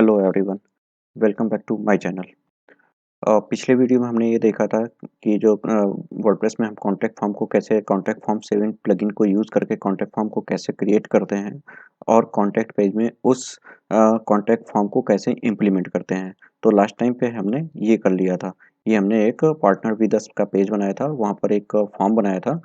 Hello everyone, welcome back to my channel. पिछले video में हमने ये देखा था कि जो वर्डप्रेस में हम कॉन्टैक्ट फॉर्म सेविंग प्लगइन को यूज़ करके कॉन्टैक्ट फॉर्म को कैसे क्रिएट करते हैं और कॉन्टैक्ट पेज में उस कॉन्टैक्ट फॉर्म को कैसे इम्प्लीमेंट करते हैं। तो लास्ट टाइम पे हमने ये कर लिया था। ये हमने एक पार्टनर विद अस का पेज बनाया था, वहाँ पर एक फॉर्म बनाया था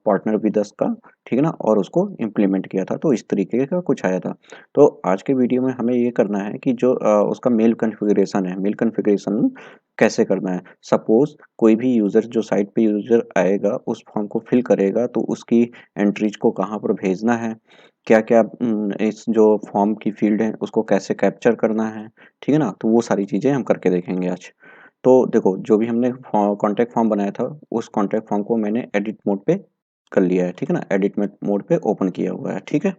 पार्टनर विद अस का, ठीक है ना? और उसको इम्प्लीमेंट किया था, तो इस तरीके का कुछ आया था। तो आज के वीडियो में हमें ये करना है कि जो उसका मेल कॉन्फ़िगरेशन है, मेल कॉन्फ़िगरेशन कैसे करना है। सपोज़ कोई भी यूज़र जो साइट पे यूज़र आएगा, उस फॉर्म को फिल करेगा, तो उसकी एंट्रीज़ को कहाँ पर भेजना है, क्या-क्या इस जो फॉर्म की फ़ील्ड है, उसको कैसे कैप्चर करना है, ठीक है ना? तो वो सारी चीज़ें हम करके देखेंगे आज। तो देखो, जो भी हमने कॉन्टैक्ट फॉर्म बनाया था, उस कॉन्टैक्ट फॉर्म को मैंने एडिट मोड पे कर लिया है, ठीक है ना? एडिट में मोड पे ओपन किया हुआ है, ठीक है?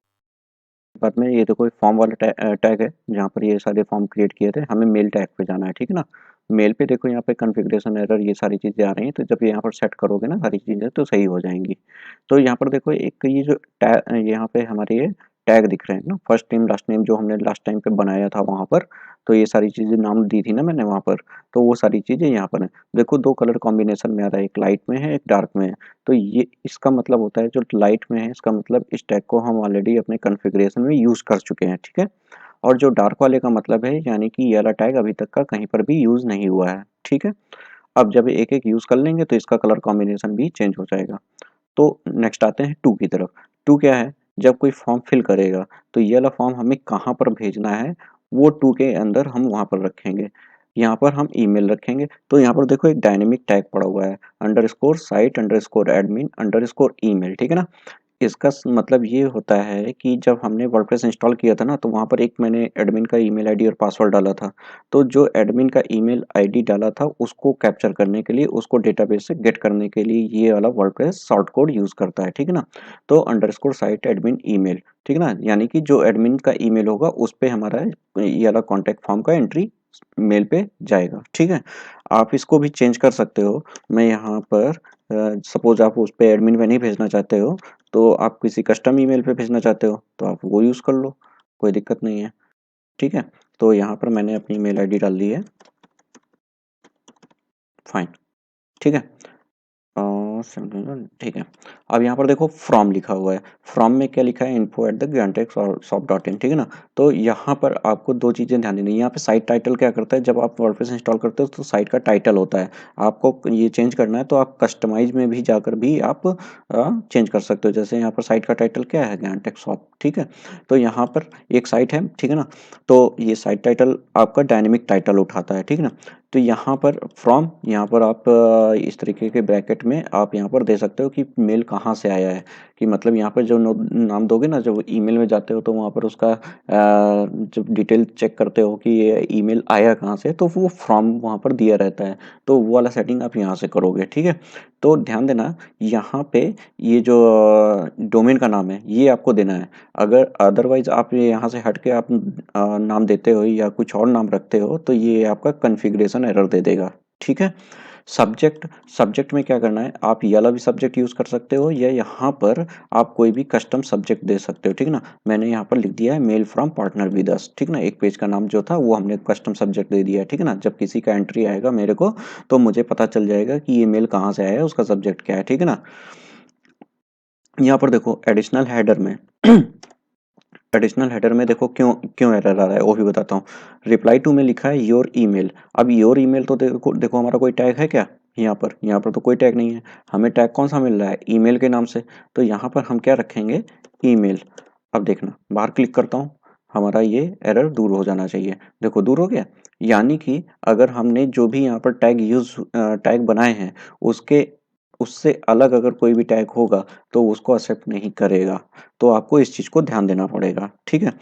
बाद में ये देखो एक फॉर्म वाला टैग है, जहाँ पर ये सारे फॉर्म क्रिएट किए थे, हमें मेल टैग पे जाना है, ठीक है ना? मेल पे देखो यहाँ पे कॉन्फ़िगरेशन एरर ये सारी चीज़ें आ रही हैं, तो जब यहाँ पर सेट करोगे ना सारी चीज़ें तो सही हो जाएँगी। तो यहाँ पर देखो एक ये जो यहाँ पे हमारे ये टैग दिख रहे हैं ना, फर्स्ट नेम, लास्ट नेम जो हमने लास्ट टाइम पे बनाया था वहाँ पर, तो ये सारी चीज़ें नाम दी थी ना मैंने वहाँ पर, तो वो सारी चीज़ें यहाँ पर हैं। देखो 2 कलर कॉम्बिनेशन में आ रहा है, एक लाइट में है, एक डार्क में है। तो ये इसका मतलब होता है जो लाइट में है इसका मतलब इस टैग को हम ऑलरेडी अपने कॉन्फ़िगरेशन में यूज़ कर चुके हैं, ठीक है? और जो डार्क वाले का मतलब है यानी कि ये वाला टैग अभी तक का कहीं पर भी यूज़ नहीं हुआ है, ठीक है? अब जब एक-एक यूज़ कर लेंगे तो इसका कलर कॉम्बिनेशन भी चेंज हो जाएगा। तो नेक्स्ट आते हैं 2 की तरफ। 2 क्या है? जब कोई फॉर्म फिल करेगा तो ये वाला फॉर्म हमें कहाँ पर भेजना है, वो 2 के अंदर हम वहाँ पर रखेंगे। यहाँ पर हम ईमेल रखेंगे, तो यहाँ पर देखो एक डायनामिक टैग पड़ा हुआ है, underscore site underscore admin underscore email, ठीक है ना? इसका मतलब ये होता है कि जब हमने वर्डप्रेस इंस्टॉल किया था ना, तो वहाँ पर एक मैंने एडमिन का ईमेल आईडी और पासवर्ड डाला था। तो जो एडमिन का ईमेल आईडी डाला था, उसको कैप्चर करने के लिए, उसको डेटाबेस से गेट करने के लिए ये वाला वर्डप्रेस शॉर्ट कोड यूज़ करता है, ठीक है ना? तो अंडरस्कोर साइट एडमिन ईमेल, ठीक है ना? यानी कि जो एडमिन का ईमेल होगा, उस पे हमारा ये वाला कॉन्टैक्ट फॉर्म का एंट्री मेल पे जाएगा, ठीक है? आप इसको भी चेंज कर सकते हो। मैं यहाँ पर सपोज़ आप उस पे एडमिन में नहीं भेजना चाहते हो, तो आप किसी कस्टम ईमेल पे भेजना चाहते हो, तो आप वो यूज़ कर लो, कोई दिक्कत नहीं है, ठीक है? तो यहाँ पर मैंने अपनी ईमेल आईडी डाल दी है, फाइन, ठीक है? सिंपल ठीक है। अब यहाँ पर देखो फ्रॉम लिखा हुआ है, फ्रॉम में क्या लिखा है info@thegrantexshop.in, ठीक है ना? तो यहाँ पर आपको 2 चीज़ें ध्यान देनी है, यहाँ पे साइट टाइटल क्या करता है जब आप वर्डप्रेस इंस्टॉल करते हो तो साइट का टाइटल होता है, आपको ये चेंज करना है तो आप कस्टमाइज़ में भी जाकर भी आप चेंज कर सकते हो, जैसे यहाँ पर साइट का टाइटल क्या है ग्रांटेक्स शॉप, ठीक है? तो यहाँ पर एक साइट है, ठीक है ना? तो ये साइट टाइटल आपका डायनामिक टाइटल उठाता है, ठीक है ना? तो यहाँ पर फ्रॉम यहाँ पर आप इस तरीके के ब्रैकेट में आप यहाँ पर दे सकते हो कि मेल कहाँ से आया है, कि मतलब यहाँ पर जो नाम दोगे ना जब ईमेल में जाते हो तो वहाँ पर उसका जब डिटेल चेक करते हो कि ये ईमेल आया कहाँ से तो वो फ्रॉम वहाँ पर दिया रहता है, तो वो वाला सेटिंग आप यहाँ से करोगे, ठीक है? तो ध्यान देना यहाँ पे ये जो डोमेन का नाम है ये आपको देना है। अगर अदरवाइज़ आप ये यहाँ से हट के आप नाम देते हो या कुछ और नाम रखते हो तो ये आपका कॉन्फ़िगरेशन एरर दे देगा, ठीक है? सब्जेक्ट सब्जेक्ट में क्या करना है, आप ये वाला भी सब्जेक्ट यूज़ कर सकते हो या यहाँ पर आप कोई भी कस्टम सब्जेक्ट दे सकते हो, ठीक है ना? मैंने यहाँ पर लिख दिया है mail from partner with us, ठीक है ना? एक पेज का नाम जो था वो हमने कस्टम सब्जेक्ट दे दिया है, ठीक है ना? जब किसी का एंट्री आएगा मेरे को तो मुझे पता चल जाएगा कि ये मेल कहाँ से आया है, उसका सब्जेक्ट क्या है, ठीक है ना? यहाँ पर देखो एडिशनल हेडर में एडिशनल हेडर में देखो क्यों क्यों एरर आ रहा है वो भी बताता हूँ। रिप्लाई टू में लिखा है योर ईमेल। अब योर ईमेल तो देखो देखो हमारा कोई टैग है क्या? यहाँ पर तो कोई टैग नहीं है। हमें टैग कौन सा मिल रहा है? ईमेल के नाम से। तो यहाँ पर हम क्या रखेंगे? ईमेल। अब देखना बाहर क्लिक करता हूँ, हमारा ये एरर दूर हो जाना चाहिए। देखो दूर हो गया? यानी कि अगर हमने जो भी यहाँ पर टैग बनाए हैं उसके उससे अलग अगर कोई भी टैग होगा तो उसको एक्सेप्ट नहीं करेगा। तो आपको इस चीज़ को ध्यान देना पड़ेगा, ठीक है?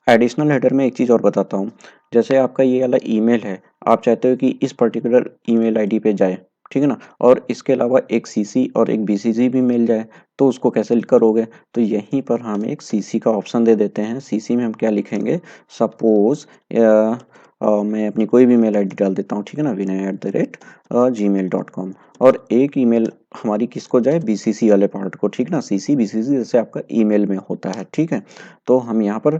एडिशनल हेडर में एक चीज़ और बताता हूँ, जैसे आपका ये वाला ईमेल है, आप चाहते हो कि इस पर्टिकुलर ईमेल आईडी पे जाए, ठीक है ना? और इसके अलावा एक सीसी और एक बीसीजी भी मिल जाए, तो उसको कैसे करोगे? तो यहीं पर हम एक सीसी का ऑप्शन दे देते हैं, सीसी में हम क्या लिखेंगे? सपोज़ मैं अपनी कोई भी मेल आईडी डाल देता हूँ, ठीक है ना? vinay@gmail.com और एक ईमेल हमारी किसको जाए? बीसीसी वाले पार्ट को, ठीक ना? सीसी, बीसीसी जैसे आपका ईमेल में होता है, ठीक है? तो हम यहाँ पर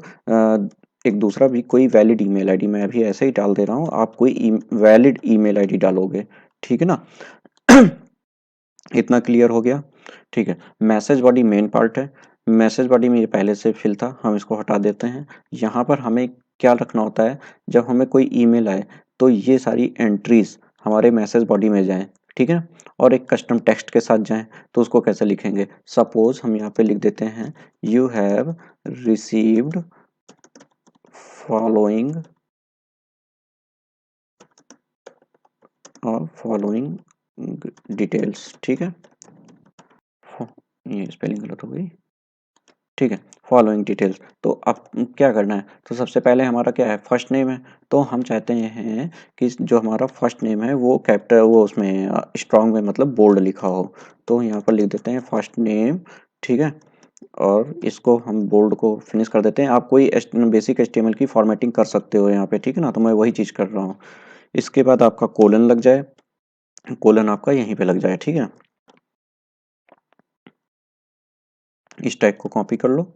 एक दूसरा भी कोई वैलिड ईमेल आईडी मैं अभी ऐसे ही डाल दे रहा हूँ, आप कोई वैलिड ईमेल आईडी डालोगे, ठीक है ना। इतना क्लियर हो गया, ठीक है। मैसेज बॉडी मेन पार्ट है, मैसेज बॉडी में ये पहले से फिल था, हम इसको हटा देते हैं। यहाँ पर हमें क्या रखना होता है, जब हमें कोई ईमेल आए तो ये सारी एंट्रीज हमारे मैसेज बॉडी में जाएं, ठीक है, और एक कस्टम टेक्स्ट के साथ जाएं। तो उसको कैसे लिखेंगे, सपोज हम यहाँ पे लिख देते हैं, यू हैव रिसीव्ड फॉलोइंग और फॉलोइंग डिटेल्स, ठीक है। ये स्पेलिंग गलत हो गई, ठीक है, फॉलोइंग डिटेल्स। तो अब क्या करना है, तो सबसे पहले हमारा क्या है, फर्स्ट नेम है। तो हम चाहते हैं कि जो हमारा फर्स्ट नेम है वो कैपिटल, वो उसमें स्ट्रॉन्ग में मतलब बोल्ड लिखा हो। तो यहाँ पर लिख देते हैं फर्स्ट नेम, ठीक है, और इसको हम बोल्ड को फिनिश कर देते हैं। आप कोई बेसिक एचटीएमएल की फॉर्मेटिंग कर सकते हो यहाँ पे, ठीक है ना, तो मैं वही चीज़ कर रहा हूँ। इसके बाद आपका कोलन लग जाए, कोलन आपका यहीं पे लग जाए, ठीक है। इस टैग को कॉपी कर लो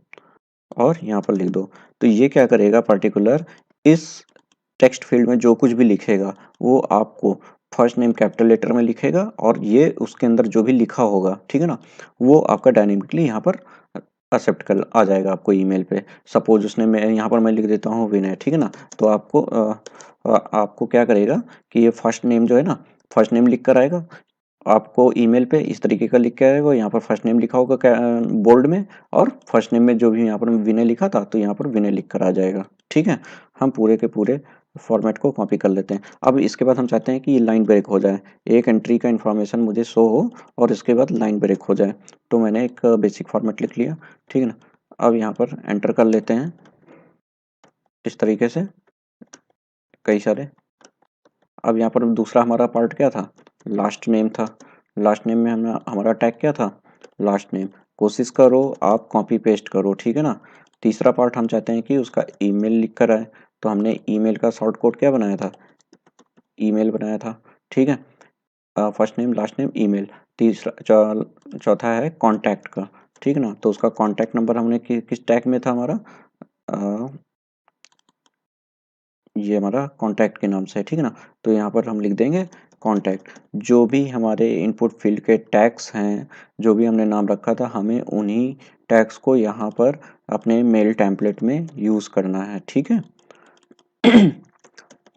और यहाँ पर लिख दो। तो ये क्या करेगा, पर्टिकुलर इस टेक्स्ट फील्ड में जो कुछ भी लिखेगा वो आपको फर्स्ट नेम कैपिटल लेटर में लिखेगा, और ये उसके अंदर जो भी लिखा होगा, ठीक है ना, वो आपका डायनेमिकली यहाँ पर एक्सेप्ट कर आ जाएगा आपको ईमेल पे। सपोज उसने, मैं यहाँ पर मैं लिख देता हूँ विनय, ठीक है ना। तो आपको आपको क्या करेगा कि ये फर्स्ट नेम जो है ना, फर्स्ट नेम लिख कर आएगा आपको ईमेल पे, इस तरीके का लिख के आएगा। यहाँ पर फर्स्ट नेम लिखा होगा बोल्ड में, और फर्स्ट नेम में जो भी यहाँ पर विनय लिखा था तो यहाँ पर विनय लिख कर आ जाएगा, ठीक है। हम पूरे के पूरे फॉर्मेट को कॉपी कर लेते हैं। अब इसके बाद हम चाहते हैं कि ये लाइन ब्रेक हो जाए, एक एंट्री का इन्फॉर्मेशन मुझे शो हो और इसके बाद लाइन ब्रेक हो जाए। तो मैंने एक बेसिक फॉर्मेट लिख लिया, ठीक है ना। अब यहाँ पर एंटर कर लेते हैं इस तरीके से कई सारे। अब यहाँ पर दूसरा हमारा पार्ट क्या था, लास्ट नेम था। लास्ट नेम में हमारा टैग क्या था, लास्ट नेम। कोशिश करो आप कॉपी पेस्ट करो, ठीक है ना। तीसरा पार्ट हम चाहते हैं कि उसका ईमेल लिख कर आए, तो हमने ईमेल का शॉर्ट कोड क्या बनाया था, ईमेल बनाया था, ठीक है। First name last name email. तीसरा चौथा है कॉन्टैक्ट का, ठीक है ना। तो उसका कॉन्टैक्ट नंबर हमने किस टैग में था हमारा, ये हमारा कॉन्टैक्ट के नाम से है, ठीक है ना। तो यहाँ पर हम लिख देंगे कॉन्टैक्ट। जो भी हमारे इनपुट फील्ड के टैग्स हैं, जो भी हमने नाम रखा था, हमें उन्हीं टैग्स को यहाँ पर अपने मेल टेम्पलेट में यूज़ करना है, ठीक है।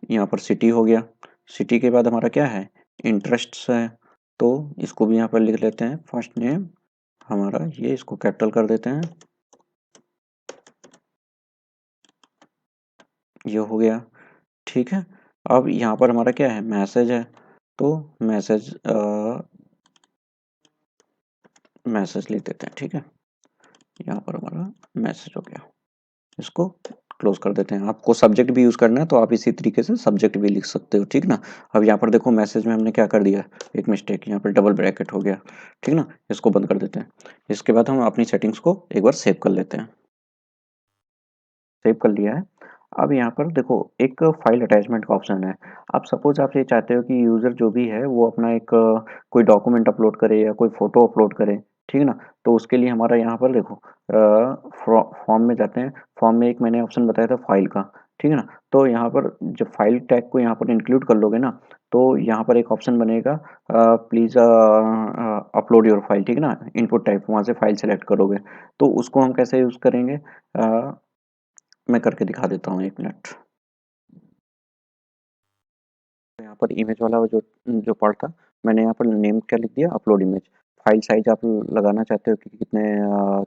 यहाँ पर सिटी हो गया। सिटी के बाद हमारा क्या है, इंटरेस्ट्स है। तो इसको भी यहाँ पर लिख लेते हैं, फर्स्ट नेम हमारा ये, इसको कैपिटल कर देते हैं, ये हो गया, ठीक है। अब यहाँ पर हमारा क्या है, मैसेज है। तो मैसेज मैसेज लिख देते हैं, ठीक है। यहाँ पर हमारा मैसेज हो गया, इसको क्लोज कर देते हैं। आपको सब्जेक्ट भी यूज़ करना है तो आप इसी तरीके से सब्जेक्ट भी लिख सकते हो, ठीक ना। अब यहाँ पर देखो मैसेज में हमने क्या कर दिया, एक मिस्टेक, यहाँ पर डबल ब्रैकेट हो गया, ठीक ना। इसको बंद कर देते हैं। इसके बाद हम अपनी सेटिंग्स को एक बार सेव कर लेते हैं। सेव कर लिया है। अब यहाँ पर देखो एक फाइल अटैचमेंट का ऑप्शन है। आप सपोज आप ये चाहते हो कि यूज़र जो भी है वो अपना एक कोई डॉक्यूमेंट अपलोड करे या कोई फ़ोटो अपलोड करे, ठीक है ना। तो उसके लिए हमारा यहाँ पर देखो फॉर्म में जाते हैं। फॉर्म में एक मैंने ऑप्शन बताया था फाइल का, ठीक है ना। तो यहाँ पर जब फाइल टैग को यहाँ पर इंक्लूड कर लोगे ना, तो यहाँ पर एक ऑप्शन बनेगा, प्लीज़ अपलोड योर फाइल, ठीक है ना। इनपुट टाइप वहाँ से फाइल सेलेक्ट करोगे। तो उसको हम कैसे यूज़ करेंगे, मैं करके दिखा देता हूँ, एक मिनट। तो यहाँ पर इमेज वाला जो जो पार्ट था, मैंने यहाँ पर नेम क्या लिख दिया, अपलोड इमेज। फाइल साइज आप लगाना चाहते हो कि कितने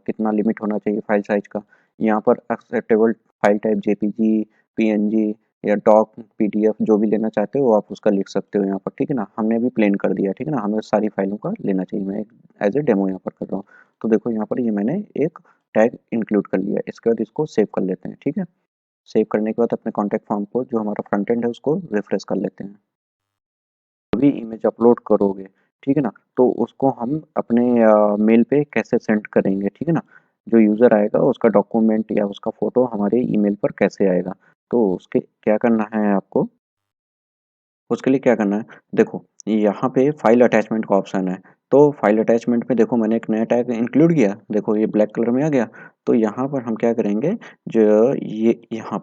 कितना लिमिट होना चाहिए फाइल साइज का। यहाँ पर acceptable file type JPG, PNG या डॉक, पीडीएफ जो भी लेना चाहते हो आप उसका लिख सकते हो यहाँ पर, ठीक है ना। हमने अभी प्लेन कर दिया, ठीक है ना, हमें सारी फाइलों का लेना चाहिए। मैं एज ए डेमो यहाँ पर कर रहा हूँ। तो देखो यहाँ पर ये मैंने एक टैग इंक्लूड कर लिया। इसके बाद इसको सेव कर लेते हैं, ठीक है। सेव करने के बाद अपने कॉन्टैक्ट फॉर्म को, जो हमारा फ्रंट एंड है, उसको रिफ्रेश कर लेते हैं। अभी इमेज अपलोड करोगे, ठीक है ना, तो उसको हम अपने मेल पे कैसे सेंड करेंगे, ठीक है ना। जो यूज़र आएगा उसका डॉक्यूमेंट या उसका फ़ोटो हमारे ईमेल पर कैसे आएगा। तो उसके क्या करना है आपको, उसके लिए क्या करना है, देखो यहाँ पे फाइल अटैचमेंट का ऑप्शन है। तो फाइल अटैचमेंट में देखो मैंने एक नया टैग इंक्लूड किया, देखो ये ब्लैक कलर में आ गया। तो यहाँ पर हम क्या करेंगे, जो ये यहाँ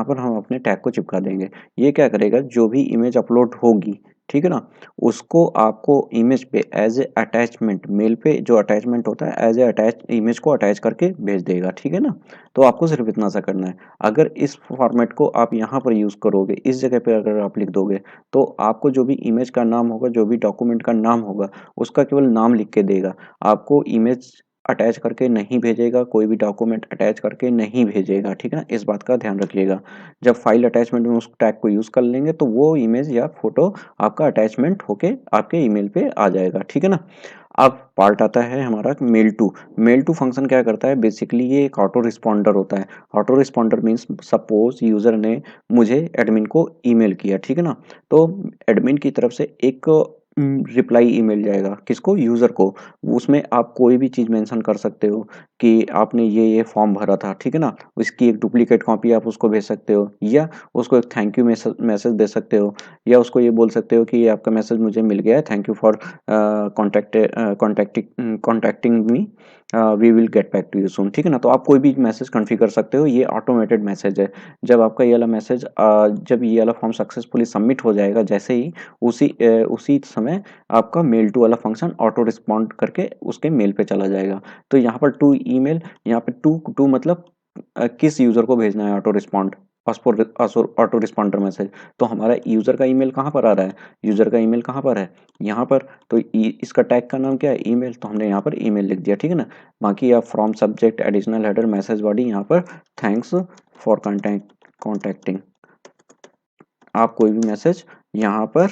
पर हम अपने टैग को चिपका देंगे। ये क्या करेगा, जो भी इमेज अपलोड होगी, ठीक है ना, उसको आपको इमेज पे एज ए अटैचमेंट, मेल पे जो अटैचमेंट होता है एज ए अटैच इमेज को अटैच करके भेज देगा, ठीक है ना। तो आपको सिर्फ इतना सा करना है। अगर इस फॉर्मेट को आप यहाँ पर यूज़ करोगे, इस जगह पे अगर आप लिख दोगे, तो आपको जो भी इमेज का नाम होगा, जो भी डॉक्यूमेंट का नाम होगा, उसका केवल नाम लिख के देगा। आपको इमेज अटैच करके नहीं भेजेगा, कोई भी डॉक्यूमेंट अटैच करके नहीं भेजेगा, ठीक है ना। इस बात का ध्यान रखिएगा। जब फाइल अटैचमेंट में उस टैग को यूज़ कर लेंगे तो वो इमेज या फोटो आपका अटैचमेंट होके आपके ईमेल पे आ जाएगा, ठीक है ना। अब पार्ट आता है हमारा मेल टू फंक्शन क्या करता है, बेसिकली ये एक ऑटो रिस्पॉन्डर होता है। Auto responder means suppose user ने मुझे एडमिन को ईमेल किया, ठीक है ना। तो एडमिन की तरफ से एक रिप्लाई ईमेल जाएगा, किसको, यूजर को। उसमें आप कोई भी चीज़ मेंशन कर सकते हो कि आपने ये फॉर्म भरा था, ठीक है ना। उसकी एक डुप्लीकेट कॉपी आप उसको भेज सकते हो, या उसको एक थैंक यू मैसेज दे सकते हो, या उसको ये बोल सकते हो कि ये आपका मैसेज मुझे मिल गया है, thank you for contacting me, we will get back to you soon, ठीक है ना। तो आप कोई भी मैसेज कॉन्फ़िगर कर सकते हो, ये ऑटोमेटेड मैसेज है। जब आपका ये वाला मैसेज जब ये वाला फॉर्म सक्सेसफुली सबमिट हो जाएगा, जैसे ही उसी समय आपका मेल टू वाला फंक्शन ऑटो रिस्पॉन्ड करके उसके मेल पे चला जाएगा। तो यहाँ पर टू ईमेल, यहाँ पे टू टू मतलब किस यूज़र को भेजना है auto respond, auto responder message. तो हमारा यूज़र का ईमेल कहाँ पर आ रहा है, यूज़र का ईमेल कहाँ पर है, यहाँ पर। तो इसका टैग का नाम क्या है, ईमेल, तो हमने यहाँ पर ईमेल लिख दिया, ठीक है ना। बाकी आप from subject additional header message body, यहाँ पर थैंक्स फॉर कॉन्टैक्टिंग, आप कोई भी मैसेज यहाँ पर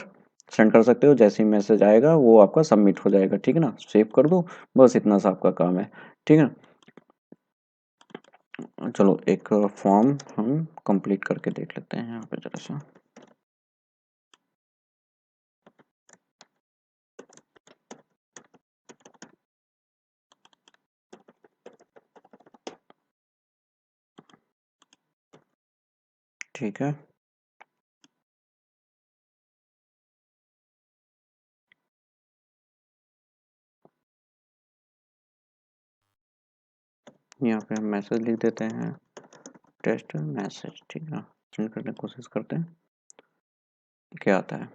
सेंड कर सकते हो। जैसे ही मैसेज आएगा वो आपका सबमिट हो जाएगा, ठीक है ना। सेव कर दो, बस इतना सा आपका काम है, ठीक है। चलो एक फॉर्म हम कंप्लीट करके देख लेते हैं यहाँ पे जरा सा। ठीक है, यहाँ पे हम मैसेज लिख देते हैं, टेस्ट मैसेज, ठीक है ना। सेंड करने की कोशिश करते हैं, क्या आता है।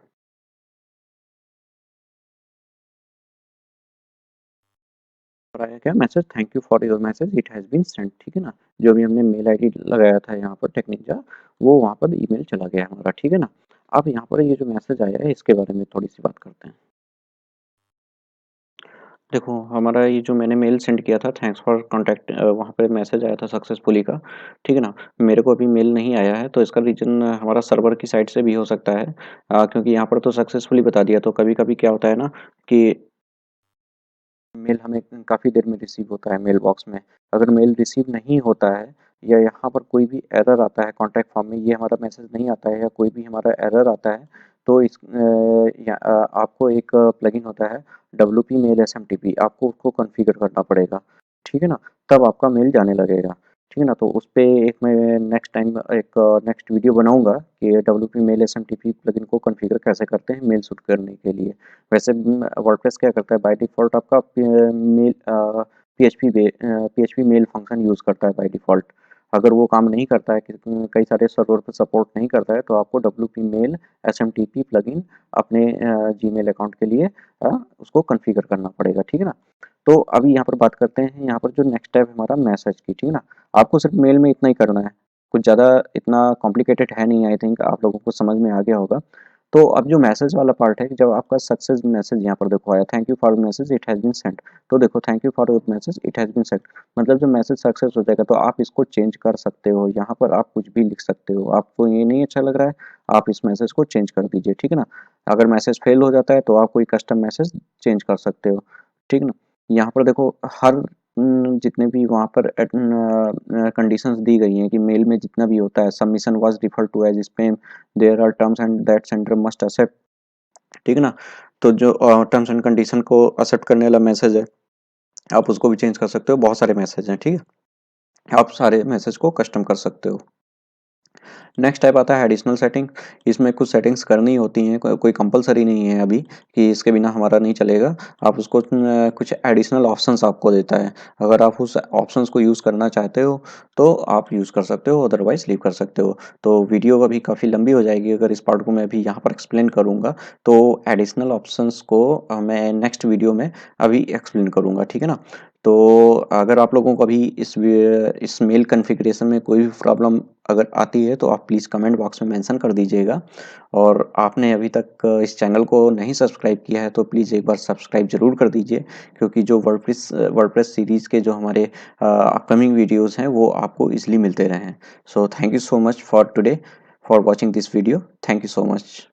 और आया क्या message, thank you for your message it has been sent, ठीक है ना। जो भी हमने मेल आईडी लगाया था यहाँ पर टेक्निक वो वहाँ पर ईमेल चला गया हमारा, ठीक है ना। अब यहाँ पर ये जो मैसेज आया है इसके बारे में थोड़ी सी बात करते हैं। देखो हमारा ये जो मैंने मेल सेंड किया था थैंक्स फॉर कॉन्टैक्ट, वहाँ पे मैसेज आया था सक्सेसफुली का, ठीक है ना। मेरे को अभी मेल नहीं आया है, तो इसका रीज़न हमारा सर्वर की साइड से भी हो सकता है, क्योंकि यहाँ पर तो सक्सेसफुली बता दिया। तो कभी-कभी क्या होता है ना कि मेल हमें काफ़ी देर में रिसीव होता है मेल बॉक्स में। अगर मेल रिसीव नहीं होता है या यहाँ पर कोई भी एरर आता है कॉन्टैक्ट फॉर्म में, ये हमारा मैसेज नहीं आता है या कोई भी हमारा एरर आता है, तो आपको एक प्लगइन होता है डब्ल्यूपी मेल एसएमटीपी, आपको उसको कॉन्फ़िगर करना पड़ेगा, ठीक है ना? तब आपका मेल जाने लगेगा, ठीक है ना? तो उसपे एक मैं नेक्स्ट टाइम एक नेक्स्ट वीडियो बनाऊँगा कि डब्ल्यूपी मेल एसएमटीपी प्लगइन को कॉन्फ़िगर कैसे करते हैं मेल शूट करने के लिए। वैसे वर्डप्रेस क्या करता है बाय डिफ़ॉल्ट, आपका पीएचपी मेल फंक्शन यूज़ करता है बाय डिफ़ॉल्ट। अगर वो काम नहीं करता है, कई सारे सर्वर पे सपोर्ट नहीं करता है, तो आपको डब्ल्यूपी मेल एसएमटीपी प्लगइन अपने जीमेल अकाउंट के लिए उसको कॉन्फ़िगर करना पड़ेगा, ठीक है ना? तो अभी यहाँ पर बात करते हैं, यहाँ पर जो नेक्स्ट स्टेप है हमारा मैसेज की, ठीक है ना? आपको सिर्फ मेल में इतना ही करना है, कुछ ज़्यादा इतना कॉम्प्लिकेटेड है नहीं, आई थिंक आप लोगों को समझ में आ गया होगा। तो अब जो मैसेज वाला पार्ट है, जब आपका सक्सेस मैसेज यहाँ पर देखो आया, thank you for message it has been sent. तो देखो thank you for your message it has been sent, मतलब जब मैसेज सक्सेस हो जाएगा तो आप इसको चेंज कर सकते हो, यहाँ पर आप कुछ भी लिख सकते हो। आपको ये नहीं अच्छा लग रहा है, आप इस मैसेज को चेंज कर दीजिए, ठीक है ना। अगर मैसेज फेल हो जाता है तो आप कोई कस्टम मैसेज चेंज कर सकते हो, ठीक ना। यहाँ पर देखो हर जितने भी वहाँ पर कंडीशंस दी गई हैं कि मेल में जितना भी होता है, submission was referred to as spam, there are terms and that sender must accept, ठीक है ना। तो जो टर्म्स एंड कंडीशन को एक्सेप्ट करने वाला मैसेज है, आप उसको भी चेंज कर सकते हो। बहुत सारे मैसेज हैं, ठीक है। आप सारे मैसेज को कस्टम कर सकते हो। नेक्स्ट टाइप आता है एडिशनल सेटिंग। इसमें कुछ सेटिंग्स करनी होती हैं, कोई कंपल्सरी नहीं है अभी कि इसके बिना हमारा नहीं चलेगा। आप उसको कुछ एडिशनल ऑप्शंस आपको देता है। अगर आप उस ऑप्शंस को यूज़ करना चाहते हो तो आप यूज़ कर सकते हो, अदरवाइज़ लीव कर सकते हो। तो वीडियो अभी काफ़ी लंबी हो जाएगी अगर इस पार्ट को मैं अभी यहाँ पर एक्सप्लेन करूँगा। तो एडिशनल ऑप्शंस को मैं नेक्स्ट वीडियो में अभी एक्सप्लेन करूँगा, ठीक है ना? तो अगर आप लोगों को अभी इस मेल कॉन्फ़िगरेशन में कोई भी प्रॉब्लम अगर आती है तो आप प्लीज़ कमेंट बॉक्स में मेंशन कर दीजिएगा। और आपने अभी तक इस चैनल को नहीं सब्सक्राइब किया है तो प्लीज़ एक बार सब्सक्राइब ज़रूर कर दीजिए, क्योंकि जो वर्डप्रेस सीरीज़ के जो हमारे अपकमिंग वीडियोज़ हैं वो आपको ईज़िली मिलते रहें। So thank you so much for today for watching this video. Thank you so much.